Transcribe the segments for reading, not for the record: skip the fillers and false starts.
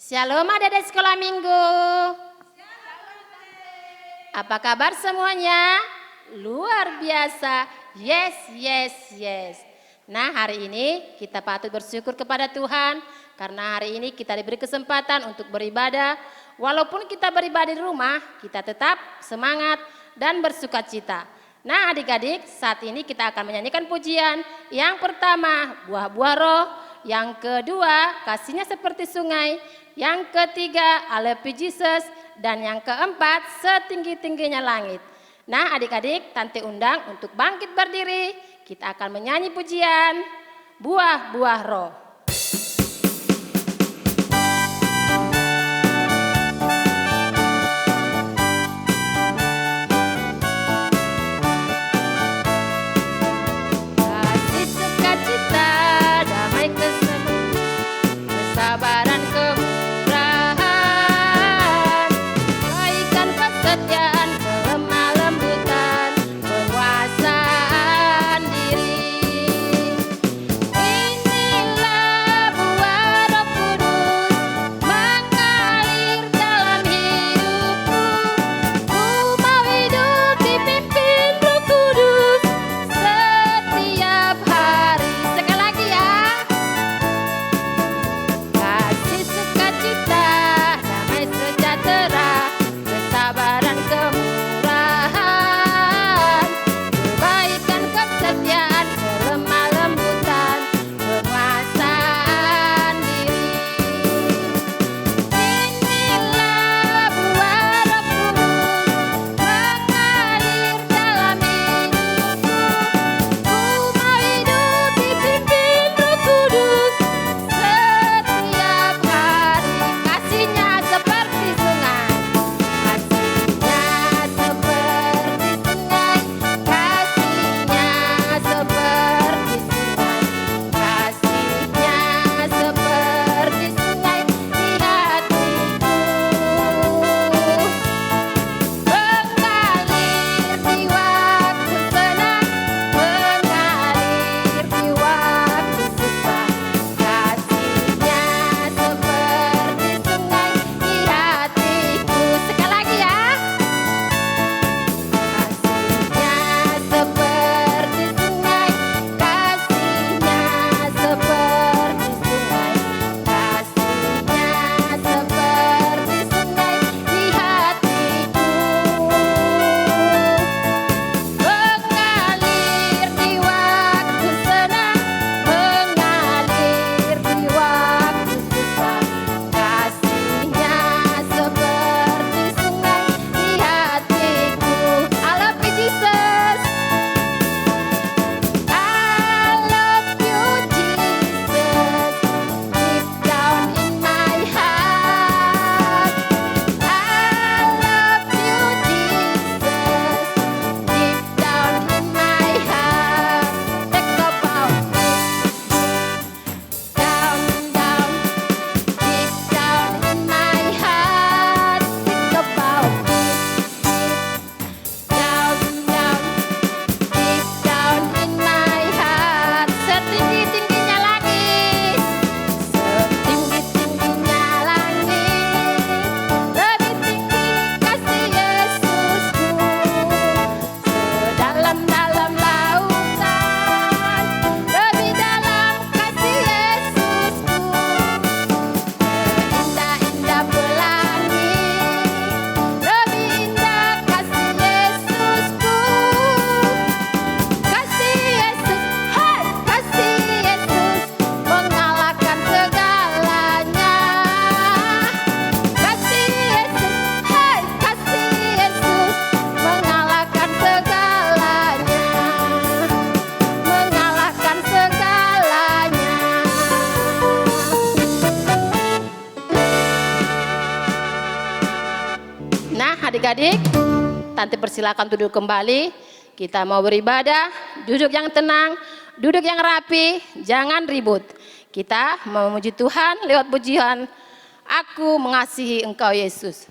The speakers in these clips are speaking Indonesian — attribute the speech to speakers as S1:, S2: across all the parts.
S1: Shalom adik-adik sekolah minggu. Apa kabar semuanya? Luar biasa. Yes, yes, yes. Nah, hari ini kita patut bersyukur kepada Tuhan karena hari ini kita diberi kesempatan untuk beribadah. Walaupun kita beribadah di rumah, kita tetap semangat dan bersukacita. Nah, adik-adik, saat ini kita akan menyanyikan pujian. Yang pertama, buah-buah roh. Yang kedua, kasihnya seperti sungai. Yang ketiga, I love you Jesus. Dan yang keempat, setinggi-tingginya langit. Nah, adik-adik, Tante undang untuk bangkit berdiri. Kita akan menyanyi pujian buah-buah roh. Kasih sukacita, damai kesenangan, kesabaran kemurahan, kebaikan kesetiaan, kelemah lembutan, penguasaan diri. Inilah buah Roh Kudus mengalir dalam hidupku. Ku mau hidup dipimpin Roh Kudus setiap hari. Sekali lagi ya. Kasih sukacita, damai sejahtera, kesabaran kemurahan, kebaikan kesetiaan, kelemah lembutan, penguasaan diri. Inilah buah Roh Kudus mengalir dalam hidupku. Ku mau hidup dipimpin Roh Kudus setiap hari. Kasihnya seperti sungai, kasihnya seperti sungai, kasihnya seperti sungai, kasihnya seperti sungai di hatiku. Mengalir di waktu senang, mengalir di waktu susah. Kasihnya seperti sungai di hatiku. Sekali lagi ya. Kasihnya seperti sungai, kasihnya seperti sungai, kasihnya seperti sungai di hatiku. Mengalir di waktu senang, mengalir di waktu susah. Kasihnya seperti sungai di hatiku. I love you Jesus. I love you Jesus. Deep down in my heart. I love you Jesus. Deep down in my heart. Think about it. Down, down, deep down in my heart. Think about it. Down, down, deep down in my heart. Setinggi-tingginya langit, setinggi-tingginya langit, lebih tinggi kasih Yesusku, sedalam-dalam lautan, lebih dalam kasih Yesusku, seindah-indah pelangi, lebih indah kasih Yesusku. Kasih Yesus, hai kasih Yesus mengalahkan segalanya. Kasih Yesus, hai kasih Yesus mengalahkan segalanya. Mengalahkan segalanya. Nah, adik-adik, Tante persilakan duduk kembali. Kita mau beribadah, duduk yang tenang, duduk yang rapi, jangan ribut. Kita mau memuji Tuhan lewat pujian Aku Mengasihi Engkau Yesus.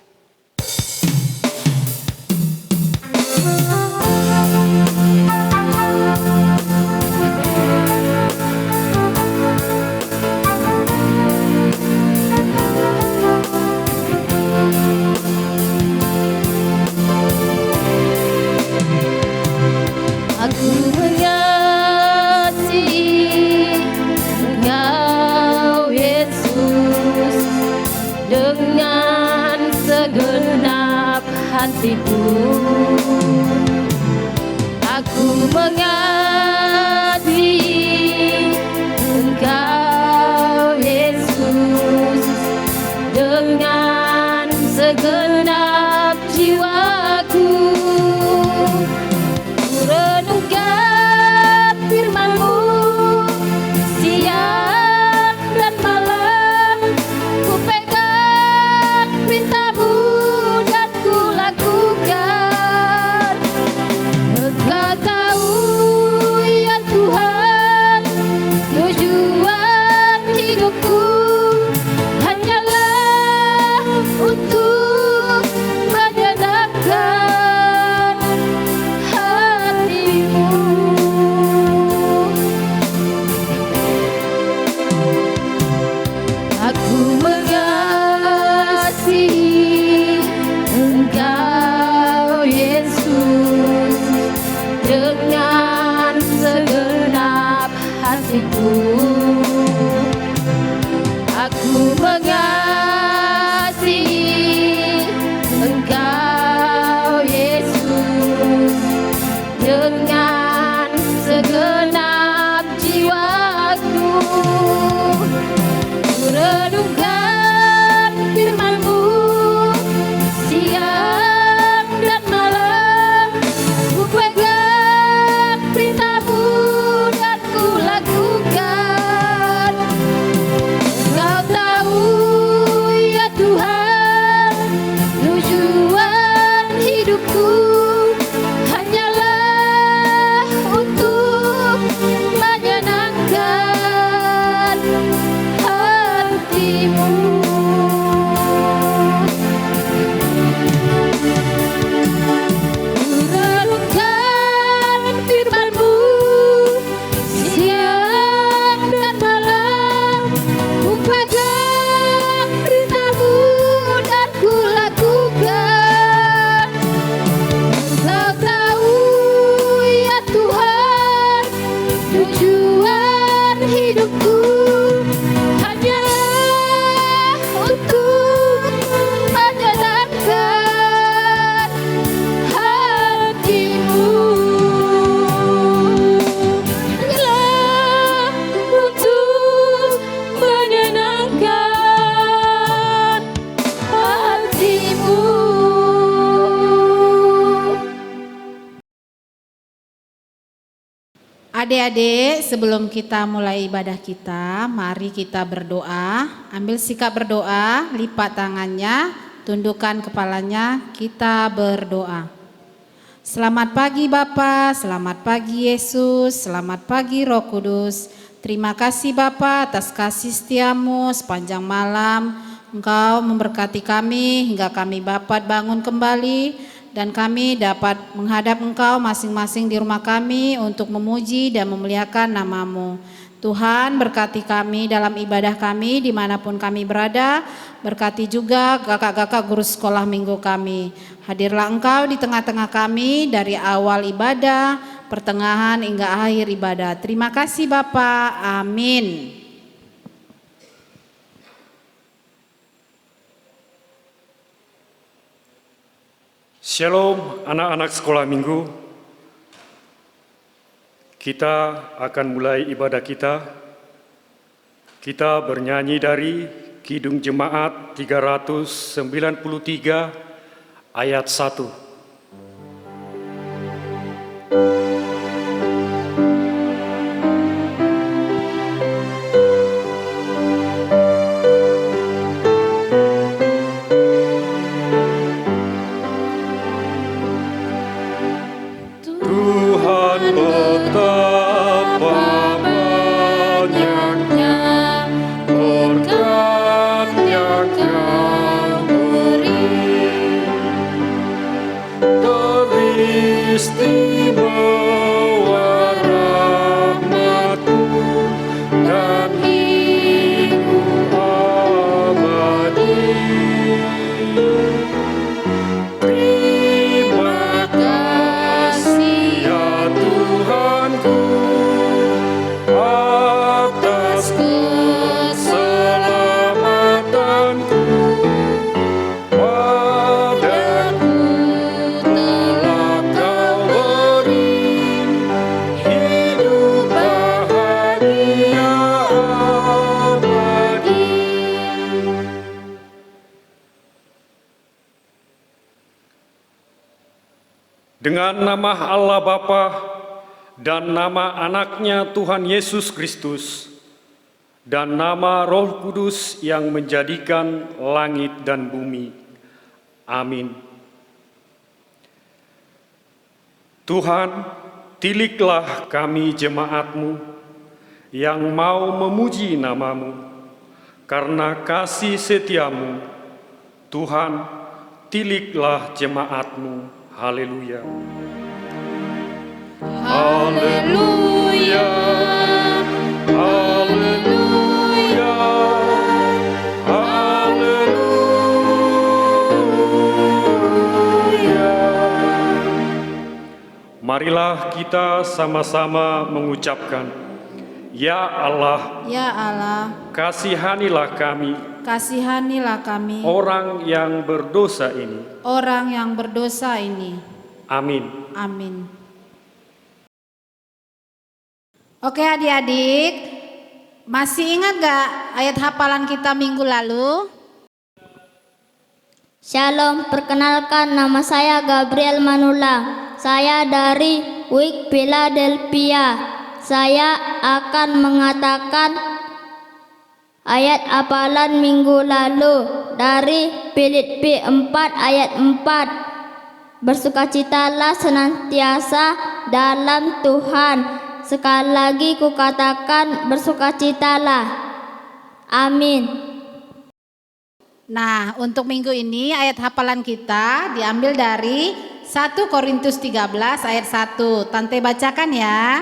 S1: kasih-Mu. Aku mengasihi Engkau Yesus dengan segenap jiwaku. Ku renungkan firman-Mu siang dan malam, ku pegang perintah-Mu dan ku lakukan. Engkau tahu ya Tuhan, tujuan hidupku hanyalah untuk menyenangkan hati-Mu. Aku mengasihi Engkau Yesus dengan segenap hatiku. Aku mengasihi Engkau Yesus dengan segenap jiwaku. Ku renungkan firman-Mu siang dan malam, ku pegang perintah-Mu dan ku lakukan. Engkau tahu ya Tuhan, tujuan hidupku hanyalah untuk menyenangkan hati-Mu. Ku renungkan firman-Mu siang dan malam, ku pegang perintah-Mu dan ku lakukan. Engkau tahu ya Tuhan, tujuan hidupku hanyalah untuk menyenangkan hati-Mu. Hanyalah untuk menyenangkan hati-Mu.
S2: Adik-adik, sebelum kita mulai ibadah kita, mari kita berdoa. Ambil sikap berdoa, lipat tangannya, tundukkan kepalanya, kita berdoa. Selamat pagi Bapa, selamat pagi Yesus, selamat pagi Roh Kudus. Terima kasih Bapa atas kasih setia-Mu sepanjang malam. Engkau memberkati kami hingga kami dapat bangun kembali dan kami dapat menghadap Engkau masing-masing di rumah kami untuk memuji dan memuliakan nama-Mu. Tuhan, berkati kami dalam ibadah kami dimanapun kami berada. Berkati juga kakak-kakak guru sekolah minggu kami. Hadirlah Engkau di tengah-tengah kami dari awal ibadah, pertengahan hingga akhir ibadah. Terima kasih Bapa. Amin.
S3: Shalom anak-anak sekolah minggu. Kita akan mulai ibadah kita. Kita bernyanyi dari Kidung Jemaat 393 ayat 1. Terima kasih ya Tuhanku. Dengan nama Allah Bapa dan nama anaknya Tuhan Yesus Kristus dan nama Roh Kudus yang menjadikan langit dan bumi. Amin. Tuhan, tiliklah kami jemaat-Mu yang mau memuji nama-Mu, karena kasih setia-Mu. Tuhan, tiliklah jemaat-Mu. Haleluya. Haleluya. Haleluya. Haleluya. Marilah kita sama-sama mengucapkan, Ya Allah,
S2: Ya Allah,
S3: kasihanilah kami,
S2: kasihanilah kami,
S3: orang yang berdosa ini.
S2: orang yang berdosa ini.
S3: Amin.
S2: Amin. Oke adik-adik, masih ingat gak ayat hafalan kita minggu lalu?
S4: Shalom, perkenalkan nama saya Gabriel Manula. Saya dari WIK Philadelphia. Saya akan mengatakan ayat hafalan minggu lalu dari Filipi 4 ayat 4. Bersukacitalah senantiasa dalam Tuhan. Sekali lagi kukatakan bersukacitalah. Amin.
S2: Nah, untuk minggu ini ayat hafalan kita diambil dari 1 Korintus 13 ayat 1. Tante bacakan ya.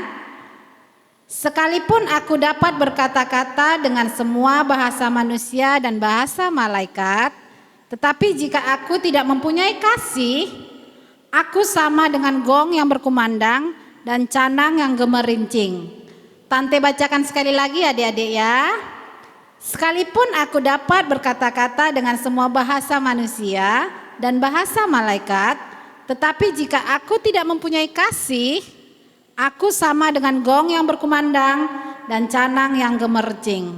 S2: Sekalipun aku dapat berkata-kata dengan semua bahasa manusia dan bahasa malaikat, tetapi jika aku tidak mempunyai kasih, aku sama dengan gong yang berkumandang dan canang yang gemerincing. Tante bacakan sekali lagi adik-adik ya. Sekalipun aku dapat berkata-kata dengan semua bahasa manusia dan bahasa malaikat, tetapi jika aku tidak mempunyai kasih, aku sama dengan gong yang berkumandang dan canang yang gemercing.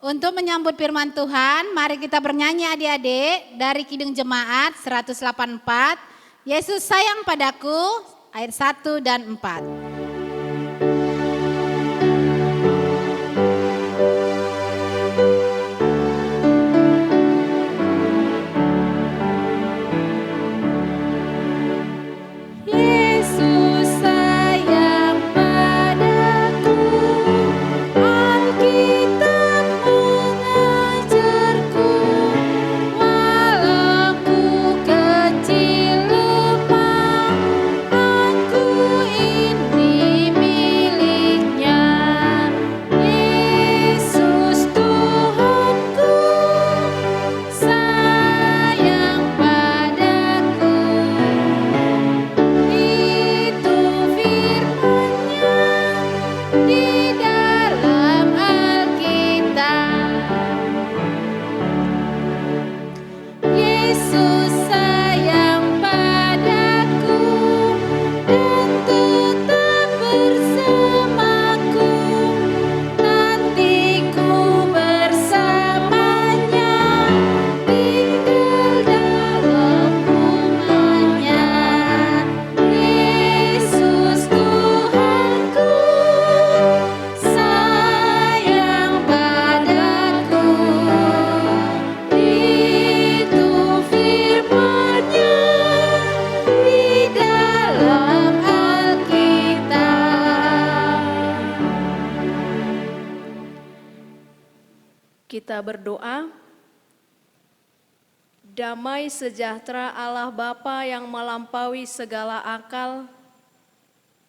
S2: Untuk menyambut firman Tuhan, mari kita bernyanyi adik-adik dari Kidung Jemaat 184, Yesus sayang padaku, ayat 1 dan 4.
S5: Kita berdoa. Damai sejahtera Allah Bapa yang melampaui segala akal,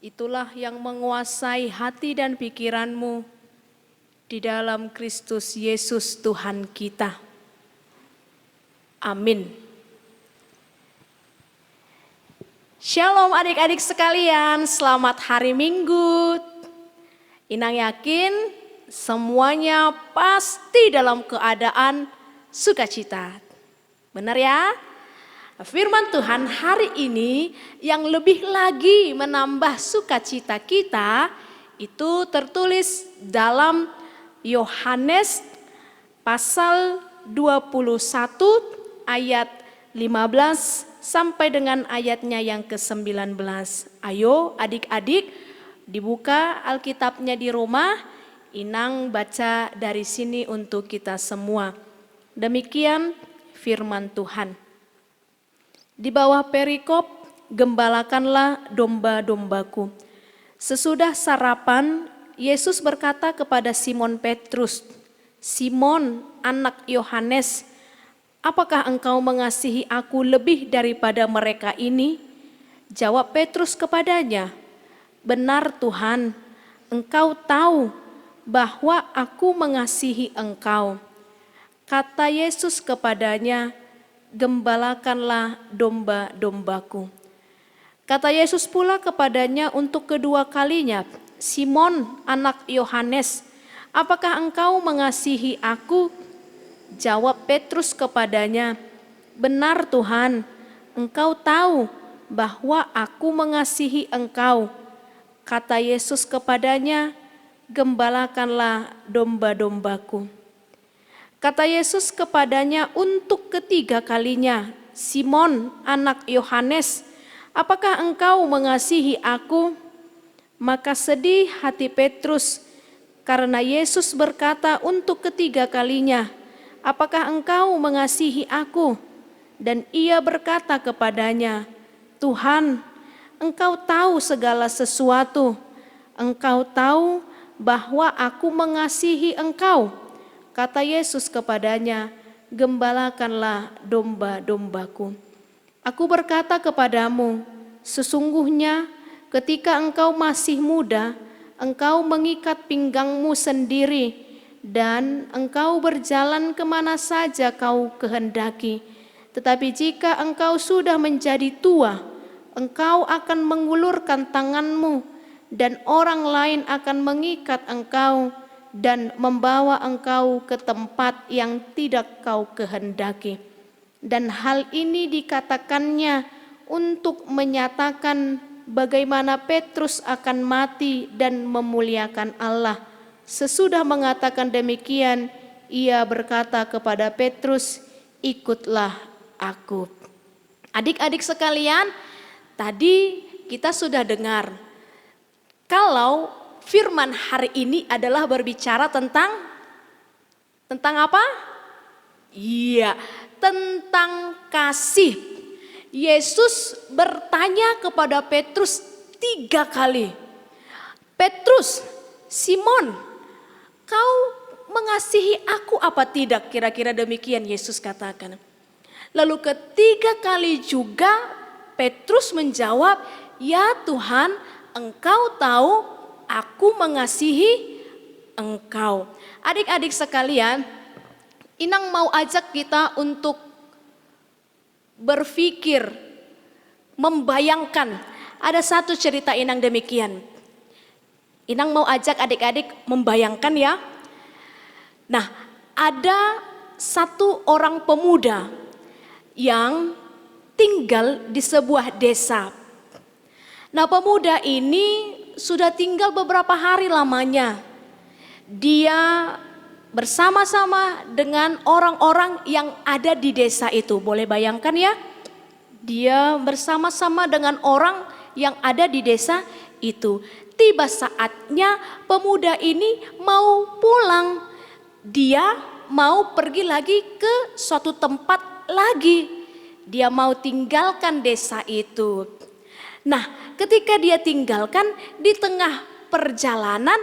S5: itulah yang menguasai hati dan pikiranmu di dalam Kristus Yesus Tuhan kita. Amin. Shalom adik-adik sekalian, selamat hari Minggu. Inang yakin semuanya pasti dalam keadaan sukacita. Benar ya? Firman Tuhan hari ini yang lebih lagi menambah sukacita kita itu tertulis dalam Yohanes pasal 21 ayat 15 sampai dengan ayatnya yang ke-19. Ayo adik-adik dibuka Alkitabnya di rumah, Inang baca dari sini untuk kita semua. Demikian firman Tuhan. Di bawah perikop, gembalakanlah domba-dombaku. Sesudah sarapan, Yesus berkata kepada Simon Petrus, "Simon, anak Yohanes, apakah engkau mengasihi aku lebih daripada mereka ini?" Jawab Petrus kepadanya, "Benar Tuhan, engkau tahu bahwa aku mengasihi engkau." Kata Yesus kepadanya, "Gembalakanlah domba-dombaku." Kata Yesus pula kepadanya untuk kedua kalinya, "Simon, anak Yohanes, apakah engkau mengasihi aku?" Jawab Petrus kepadanya, "Benar Tuhan, engkau tahu bahwa aku mengasihi engkau." Kata Yesus kepadanya, "Gembalakanlah domba-dombaku." Kata Yesus kepadanya untuk ketiga kalinya, "Simon, anak Yohanes, apakah engkau mengasihi aku?" Maka sedih hati Petrus karena Yesus berkata untuk ketiga kalinya, "Apakah engkau mengasihi aku?" Dan ia berkata kepadanya, "Tuhan, engkau tahu segala sesuatu. Engkau tahu bahwa aku mengasihi engkau." Kata Yesus kepadanya, "Gembalakanlah domba-dombaku. Aku berkata kepadamu, sesungguhnya ketika engkau masih muda, engkau mengikat pinggangmu sendiri dan engkau berjalan kemana saja kau kehendaki. Tetapi jika engkau sudah menjadi tua, engkau akan mengulurkan tanganmu dan orang lain akan mengikat engkau dan membawa engkau ke tempat yang tidak kau kehendaki." Dan hal ini dikatakannya untuk menyatakan bagaimana Petrus akan mati dan memuliakan Allah. Sesudah mengatakan demikian, ia berkata kepada Petrus, "Ikutlah aku." Adik-adik sekalian, tadi kita sudah dengar kalau firman hari ini adalah berbicara tentang apa? Iya, tentang kasih. Yesus bertanya kepada Petrus 3 kali. "Petrus, Simon, kau mengasihi aku apa tidak?" Kira-kira demikian Yesus katakan. Lalu ketiga kali juga Petrus menjawab, "Ya Tuhan, engkau tahu aku mengasihi engkau." Adik-adik sekalian, Inang mau ajak kita untuk berpikir, membayangkan. Ada satu cerita Inang demikian. Inang mau ajak adik-adik membayangkan ya. Nah, ada satu orang pemuda yang tinggal di sebuah desa. Nah, pemuda ini sudah tinggal beberapa hari lamanya. Dia bersama-sama dengan orang-orang yang ada di desa itu. Boleh bayangkan ya? Dia bersama-sama dengan orang yang ada di desa itu. Tiba saatnya pemuda ini mau pulang. Dia mau pergi lagi ke suatu tempat lagi. Dia mau tinggalkan desa itu. Nah, ketika dia tinggalkan, di tengah perjalanan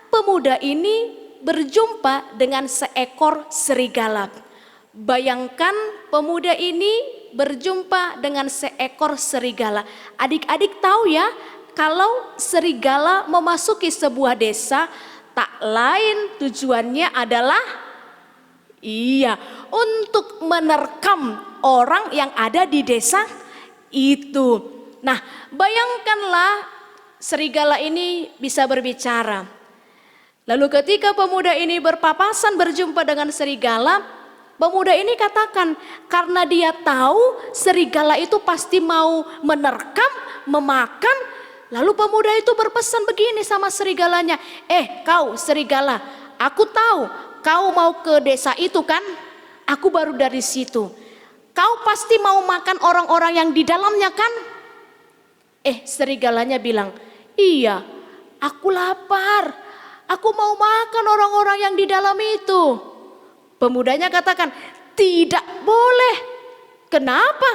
S5: pemuda ini berjumpa dengan seekor serigala. Bayangkan pemuda ini berjumpa dengan seekor serigala. Adik-adik tahu ya, kalau serigala memasuki sebuah desa, tak lain tujuannya adalah untuk menerkam orang yang ada di desa itu. Nah, bayangkanlah serigala ini bisa berbicara. Lalu ketika pemuda ini berpapasan berjumpa dengan serigala, pemuda ini katakan karena dia tahu serigala itu pasti mau menerkam, memakan. Lalu pemuda itu berpesan begini sama serigalanya, "Kau serigala, aku tahu kau mau ke desa itu kan? Aku baru dari situ. Kau pasti mau makan orang-orang yang di dalamnya kan? Serigalanya bilang, iya, aku lapar. Aku mau makan orang-orang yang di dalam itu. Pemudanya katakan, tidak boleh. Kenapa?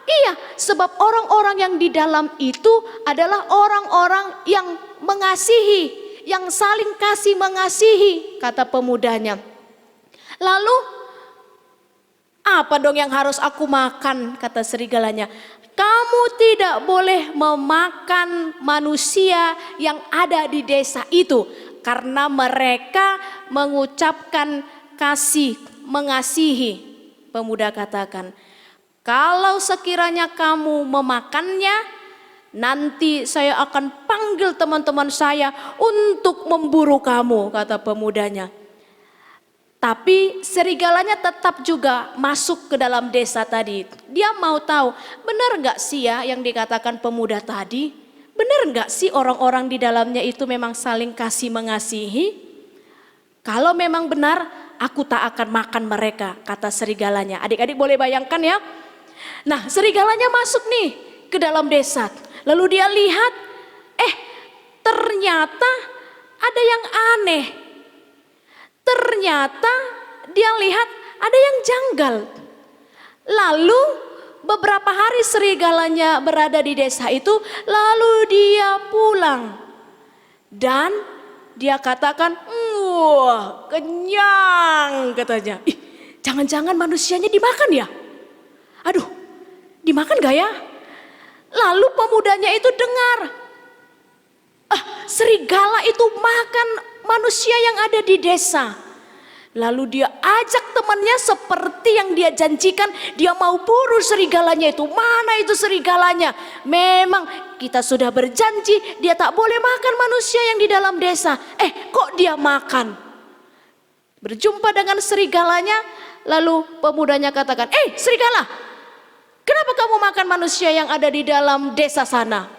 S5: Iya, sebab orang-orang yang di dalam itu adalah orang-orang yang mengasihi, yang saling kasih mengasihi, kata pemudanya. Lalu, apa dong yang harus aku makan, kata serigalanya. Kamu tidak boleh memakan manusia yang ada di desa itu, karena mereka mengucapkan kasih, mengasihi. Pemuda katakan, kalau sekiranya kamu memakannya, nanti saya akan panggil teman-teman saya untuk memburu kamu, kata pemudanya. Tapi serigalanya tetap juga masuk ke dalam desa tadi. Dia mau tahu, benar nggak sih ya yang dikatakan pemuda tadi? Benar nggak sih orang-orang di dalamnya itu memang saling kasih mengasihi? Kalau memang benar, aku tak akan makan mereka, kata serigalanya. Adik-adik boleh bayangkan ya. Nah, serigalanya masuk nih ke dalam desa. Lalu dia lihat, ternyata ada yang aneh. Ternyata dia lihat ada yang janggal. Lalu beberapa hari serigalanya berada di desa itu, lalu dia pulang. Dan dia katakan, wah kenyang katanya. Jangan-jangan manusianya dimakan ya? Aduh, dimakan gak ya? Lalu pemudanya itu dengar, serigala itu makan manusia yang ada di desa. Lalu dia ajak temannya seperti yang dia janjikan, dia mau buru serigalanya itu. Mana itu serigalanya? Memang kita sudah berjanji dia tak boleh makan manusia yang di dalam desa. Kok dia makan? Berjumpa dengan serigalanya, lalu pemudanya katakan, serigala, kenapa kamu makan manusia yang ada di dalam desa sana?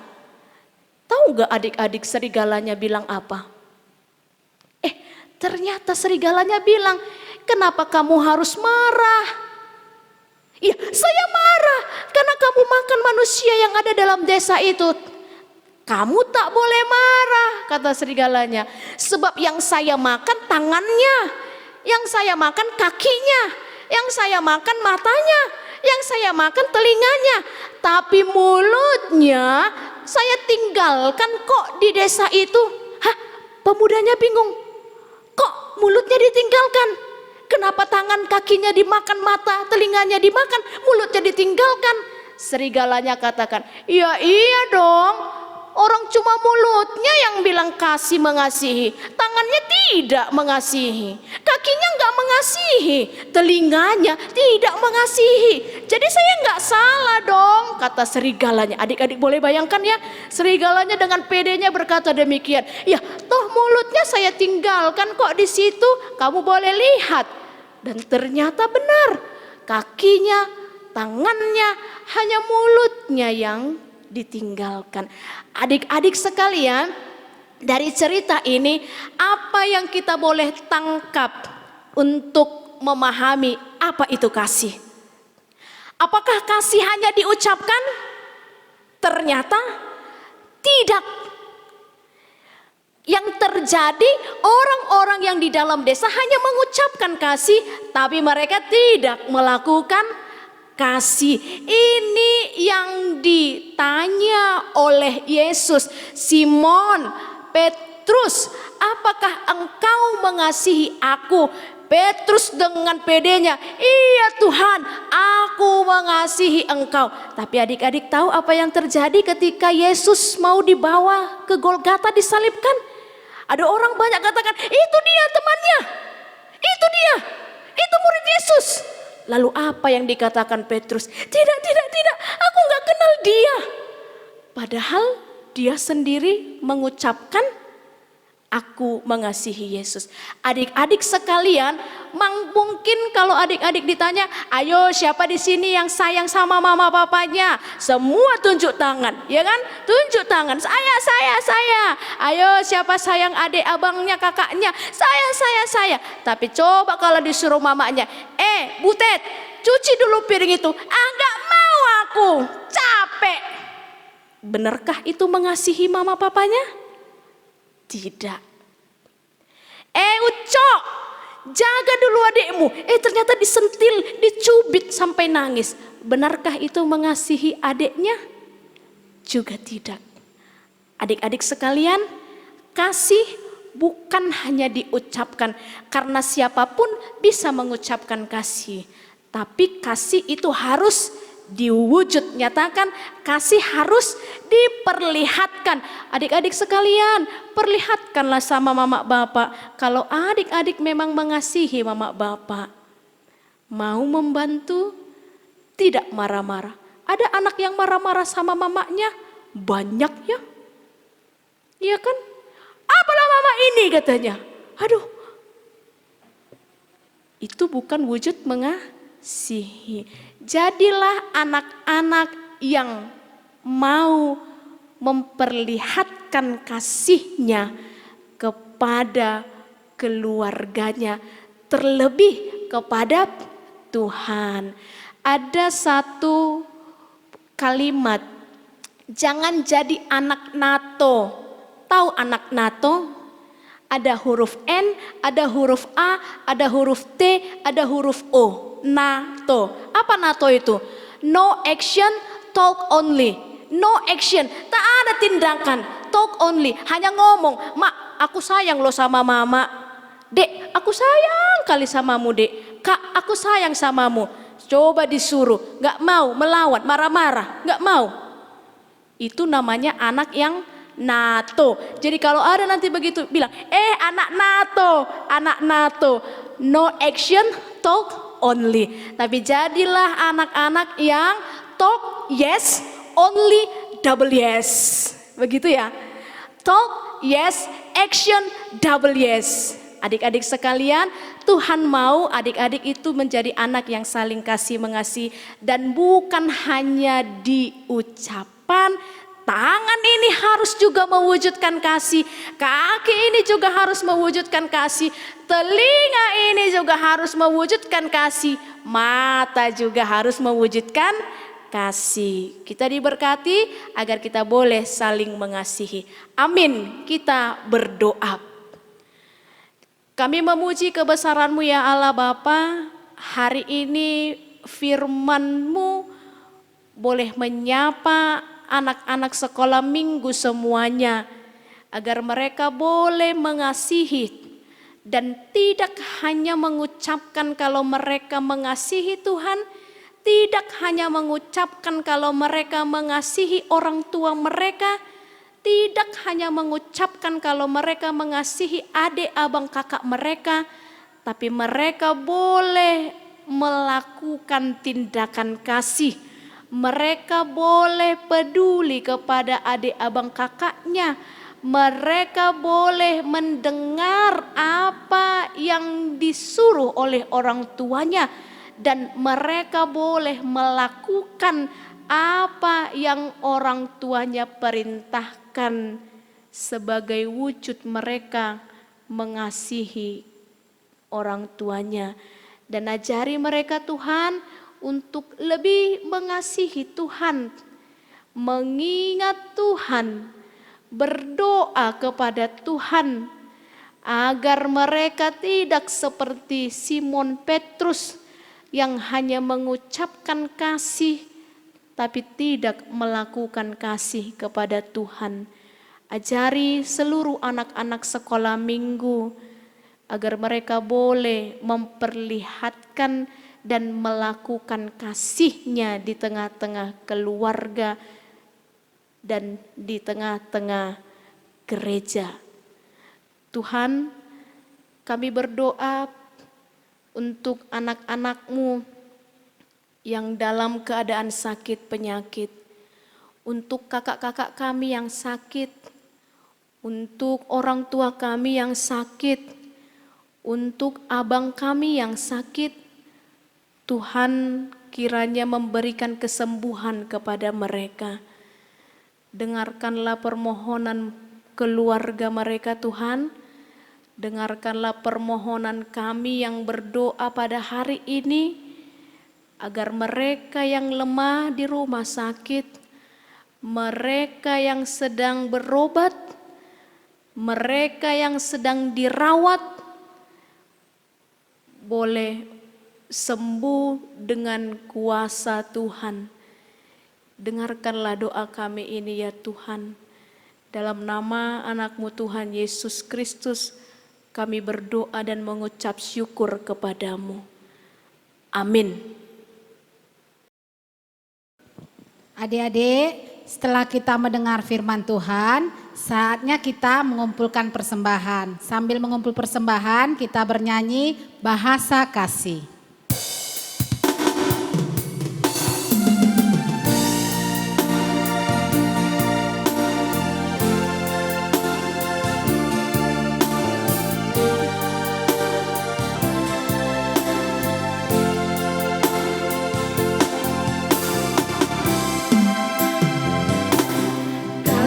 S5: Tahu gak adik-adik serigalanya bilang apa? Ternyata serigalanya bilang, kenapa kamu harus marah? Iya, saya marah karena kamu makan manusia yang ada dalam desa itu. Kamu tak boleh marah, kata serigalanya. Sebab yang saya makan tangannya, yang saya makan kakinya, yang saya makan matanya, yang saya makan telinganya. Tapi mulutnya saya tinggalkan kok di desa itu. Pemudanya bingung. Kok mulutnya ditinggalkan? Kenapa tangan kakinya dimakan, mata telinganya dimakan, mulutnya ditinggalkan? Serigalanya katakan, iya dong. Orang cuma mulutnya yang bilang kasih mengasihi, tangannya tidak mengasihi, kakinya nggak mengasihi, telinganya tidak mengasihi. Jadi saya nggak salah dong, kata serigalanya. Adik-adik boleh bayangkan ya, serigalanya dengan pedenya berkata demikian. Ya, toh mulutnya saya tinggalkan kok di situ, kamu boleh lihat. Dan ternyata benar, kakinya, tangannya, hanya mulutnya yang ditinggalkan. Adik-adik sekalian, dari cerita ini apa yang kita boleh tangkap untuk memahami apa itu kasih? Apakah kasih hanya diucapkan? Ternyata tidak. Yang terjadi, orang-orang yang di dalam desa hanya mengucapkan kasih, tapi mereka tidak melakukan kasih. Ini yang ditanya oleh Yesus. Simon, Petrus, apakah engkau mengasihi aku? Petrus dengan pedenya, iya Tuhan, aku mengasihi engkau. Tapi adik-adik tahu apa yang terjadi ketika Yesus mau dibawa ke Golgota disalibkan? Ada orang banyak katakan, itu dia temannya, itu dia, itu murid Yesus. Lalu apa yang dikatakan Petrus? Tidak, aku gak kenal dia. Padahal dia sendiri mengucapkan Aku mengasihi Yesus. Adik-adik sekalian, mungkin kalau adik-adik ditanya, ayo siapa di sini yang sayang sama mama papanya? Semua tunjuk tangan, ya kan? Tunjuk tangan. Saya. Ayo siapa sayang adik abangnya, kakaknya? Saya. Tapi coba kalau disuruh mamanya, Butet, cuci dulu piring itu. Enggak mau aku, capek. Benarkah itu mengasihi mama papanya? Tidak. Ucok, jaga dulu adikmu. Ternyata disentil, dicubit sampai nangis. Benarkah itu mengasihi adiknya? Juga tidak. Adik-adik sekalian, kasih bukan hanya diucapkan, karena siapapun bisa mengucapkan kasih. Tapi kasih itu harus diwujud nyatakan, kasih harus diperlihatkan. Adik-adik sekalian, perlihatkanlah sama mama bapak kalau adik-adik memang mengasihi mama bapak. Mau membantu, tidak marah-marah. Ada anak yang marah-marah sama mamanya, banyak ya. Iya kan? Apalah mama ini katanya. Aduh. Itu bukan wujud mengasihi. Jadilah anak-anak yang mau memperlihatkan kasihnya kepada keluarganya, terlebih kepada Tuhan. Ada satu kalimat, jangan jadi anak NATO. Tahu anak NATO? Ada huruf N, ada huruf A, ada huruf T, ada huruf O. NATO. Apa NATO itu? No action, talk only. No action, tak ada tindakan, talk only. Hanya ngomong, mak aku sayang lo sama mama. Dek, aku sayang kali samamu dek. Kak, aku sayang samamu. Coba disuruh, gak mau, melawan, marah-marah, gak mau. Itu namanya anak yang NATO. Jadi kalau ada nanti begitu bilang, anak NATO. No action, talk only. Tapi jadilah anak-anak yang talk yes, only double yes. Begitu ya. Talk yes, action double yes. Adik-adik sekalian, Tuhan mau adik-adik itu menjadi anak yang saling kasih mengasihi. Dan bukan hanya di ucapan, tangan ini harus juga mewujudkan kasih. Kaki ini juga harus mewujudkan kasih. Telinga ini juga harus mewujudkan kasih. Mata juga harus mewujudkan kasih. Kita diberkati agar kita boleh saling mengasihi. Amin. Kita berdoa. Kami memuji kebesaran-Mu ya Allah Bapa. Hari ini firman-Mu boleh menyapa anak-anak sekolah minggu semuanya, agar mereka boleh mengasihi dan tidak hanya mengucapkan kalau mereka mengasihi Tuhan, tidak hanya mengucapkan kalau mereka mengasihi orang tua mereka, tidak hanya mengucapkan kalau mereka mengasihi adik, abang, kakak mereka, tapi mereka boleh melakukan tindakan kasih. Mereka boleh peduli kepada adik abang kakaknya. Mereka boleh mendengar apa yang disuruh oleh orang tuanya. Dan mereka boleh melakukan apa yang orang tuanya perintahkan sebagai wujud mereka mengasihi orang tuanya. Dan ajari mereka Tuhan untuk lebih mengasihi Tuhan, mengingat Tuhan, berdoa kepada Tuhan, agar mereka tidak seperti Simon Petrus yang hanya mengucapkan kasih tapi tidak melakukan kasih kepada Tuhan. Ajari seluruh anak-anak sekolah minggu agar mereka boleh memperlihatkan dan melakukan kasihnya di tengah-tengah keluarga dan di tengah-tengah gereja. Tuhan, kami berdoa untuk anak-anak-Mu yang dalam keadaan sakit penyakit, untuk kakak-kakak kami yang sakit, untuk orang tua kami yang sakit, untuk abang kami yang sakit. Tuhan kiranya memberikan kesembuhan kepada mereka. Dengarkanlah permohonan keluarga mereka Tuhan. Dengarkanlah permohonan kami yang berdoa pada hari ini, agar mereka yang lemah di rumah sakit, mereka yang sedang berobat, mereka yang sedang dirawat, boleh sembuh dengan kuasa Tuhan. Dengarkanlah doa kami ini ya Tuhan. Dalam nama anak-Mu Tuhan Yesus Kristus, kami berdoa dan mengucap syukur kepada-Mu. Amin.
S2: Adik-adik, setelah kita mendengar firman Tuhan, saatnya kita mengumpulkan persembahan. Sambil mengumpul persembahan, kita bernyanyi bahasa kasih.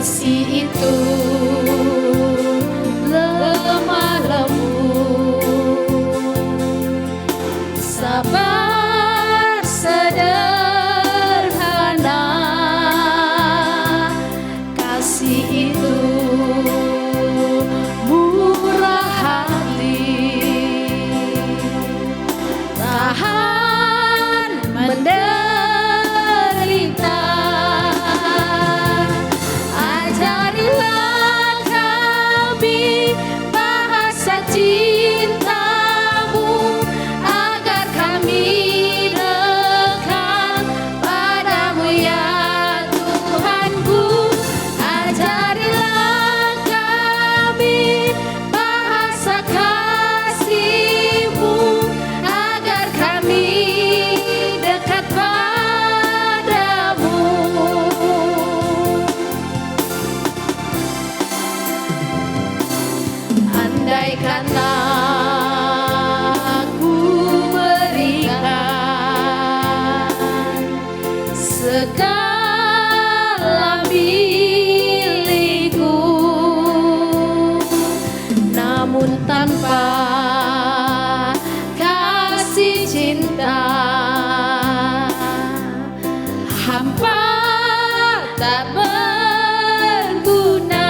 S5: Kasih itu lemah lembut, sabar sederhana. Kasih itu murah hati, tahan menderita. Ajarilah kami bahasa cinta-Mu, agar kami dekat padamu ya Tuhanku. Ajarilah kami bahasa kasih-Mu, agar kami dekat padamu. Andai kata aku berikan segala milikku, namun tanpa kasih cinta, hampa tak berguna.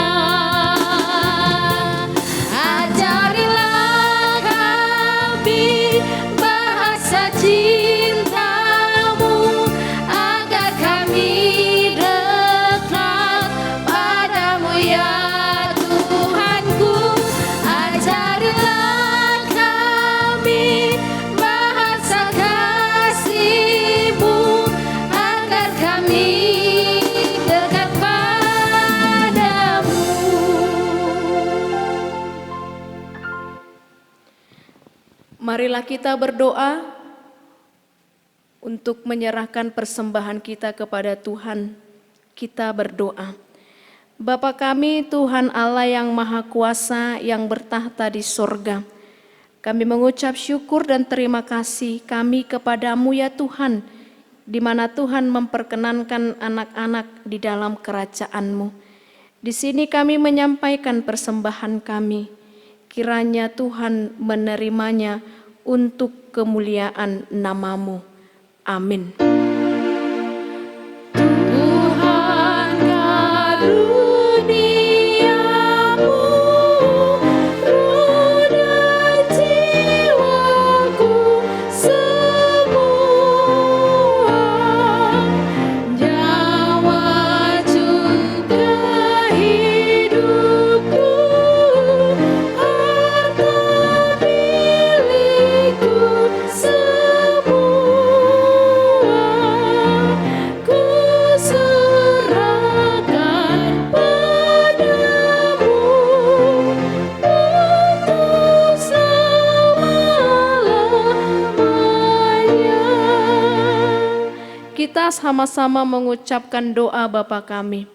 S5: Ajarilah kami bahasa cinta-Mu, agar kami dekat padamu ya Tuhanku. Ajarilah kami bahasa kasih-Mu, agar kami dekat padamu. Marilah kita berdoa untuk menyerahkan persembahan kita kepada Tuhan. Kita berdoa. Bapa kami, Tuhan Allah yang Maha Kuasa, yang bertahta di sorga, kami mengucap syukur dan terima kasih kami kepadamu ya Tuhan, di mana Tuhan memperkenankan anak-anak di dalam kerajaan-Mu. Di sini kami menyampaikan persembahan kami. Kiranya Tuhan menerimanya untuk kemuliaan nama-Mu. Amin. Tuhan karuniamu, roh dan jiwaku semua, nyawa juga hidupku, harta milikku semua, ku serahkan padamu untuk selama-lamanya. Kita sama-sama mengucapkan doa Bapa kami.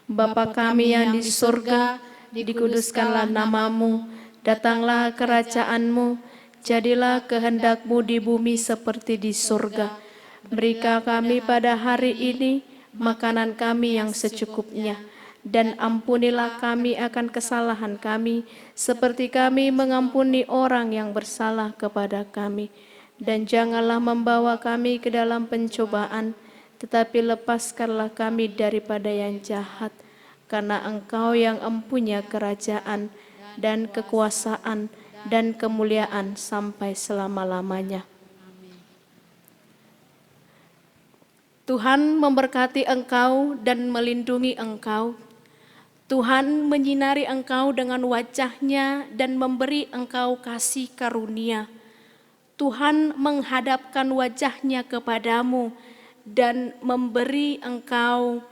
S5: Bapa kami yang di surga, dikuduskanlah namamu, datanglah kerajaanmu, jadilah kehendak-mu di bumi seperti di surga. Berikan kami pada hari ini makanan kami yang secukupnya, dan ampunilah kami akan kesalahan kami, seperti kami mengampuni orang yang bersalah kepada kami. Dan janganlah membawa kami ke dalam pencobaan, tetapi lepaskanlah kami daripada yang jahat. Karena Engkau yang empunya kerajaan dan kekuasaan dan kemuliaan sampai selama-lamanya. Tuhan memberkati engkau dan melindungi engkau. Tuhan menyinari engkau dengan wajah-Nya dan memberi engkau kasih karunia. Tuhan menghadapkan wajah-Nya kepadamu dan memberi engkau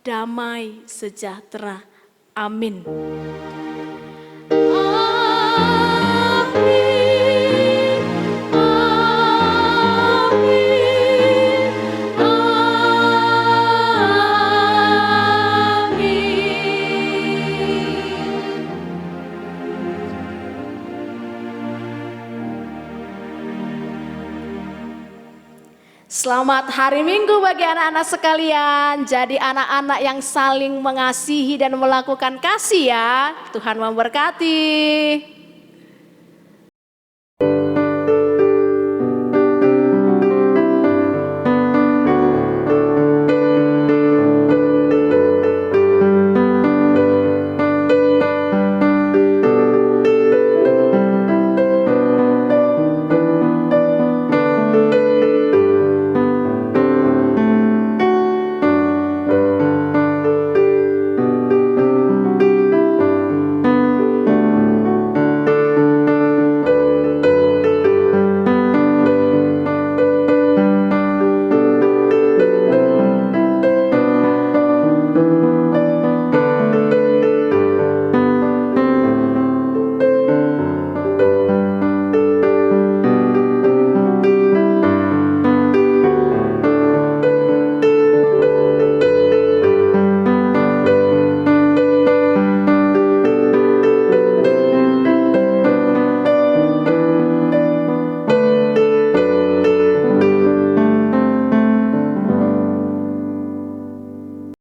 S5: damai sejahtera. Amin. Selamat hari Minggu bagi anak-anak sekalian. Jadi anak-anak yang saling mengasihi dan melakukan kasih ya. Tuhan memberkati.